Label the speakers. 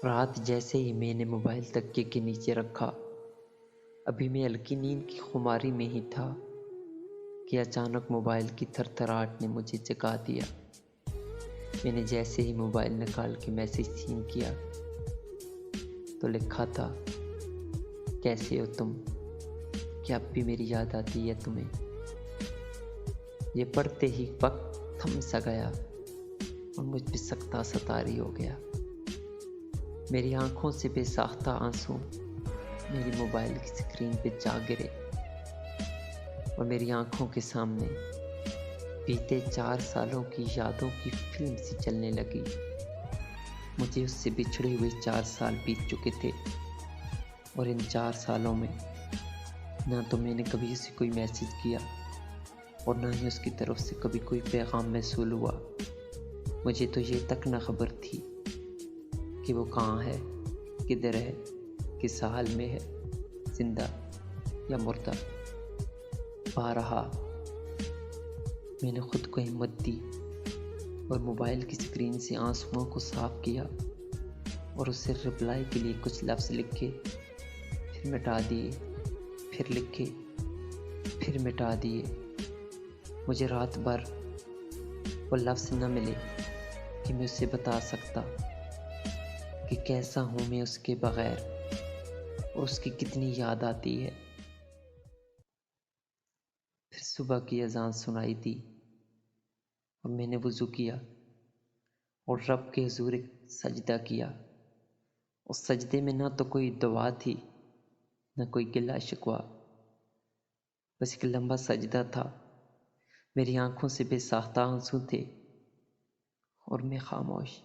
Speaker 1: رات جیسے ہی میں نے موبائل تکیے کے نیچے رکھا، ابھی میں ہلکی نیند کی خماری میں ہی تھا کہ اچانک موبائل کی تھر تھراہٹ نے مجھے جگا دیا۔ میں نے جیسے ہی موبائل نکال کے میسج سین کیا تو لکھا تھا، کیسے ہو تم؟ کیا اب بھی میری یاد آتی ہے تمہیں؟ یہ پڑھتے ہی وقت تھم سا گیا اور مجھ پہ سخت ستاری ہو گیا۔ میری آنکھوں سے بے ساختہ آنسو میری موبائل کی سکرین پہ جا گرے اور میری آنکھوں کے سامنے بیتے 4 سالوں کی یادوں کی فلم سی چلنے لگی۔ مجھے اس سے بچھڑے ہوئے 4 سال بیت چکے تھے اور ان 4 سالوں میں نہ تو میں نے کبھی اسے کوئی میسج کیا اور نہ ہی اس کی طرف سے کبھی کوئی پیغام موصول ہوا۔ مجھے تو یہ تک نہ خبر تھی کہ وہ کہاں ہے، کدھر ہے، کس حال میں ہے، زندہ یا مردہ۔ بہرحال میں نے خود کو ہمت دی اور موبائل کی سکرین سے آنسوؤں کو صاف کیا اور اسے رپلائی کے لیے کچھ لفظ لکھے، پھر مٹا دیے، پھر لکھے، پھر مٹا دیے۔ مجھے رات بھر وہ لفظ نہ ملے کہ میں اسے بتا سکتا کہ کیسا ہوں میں اس کے بغیر اور اس کی کتنی یاد آتی ہے۔ پھر صبح کی اذان سنائی دی اور میں نے وضو کیا اور رب کے حضور ایک سجدہ کیا۔ اس سجدے میں نہ تو کوئی دعا تھی نہ کوئی گلہ شکوہ، بس ایک لمبا سجدہ تھا۔ میری آنکھوں سے بے ساختہ آنسو تھے اور میں خاموش۔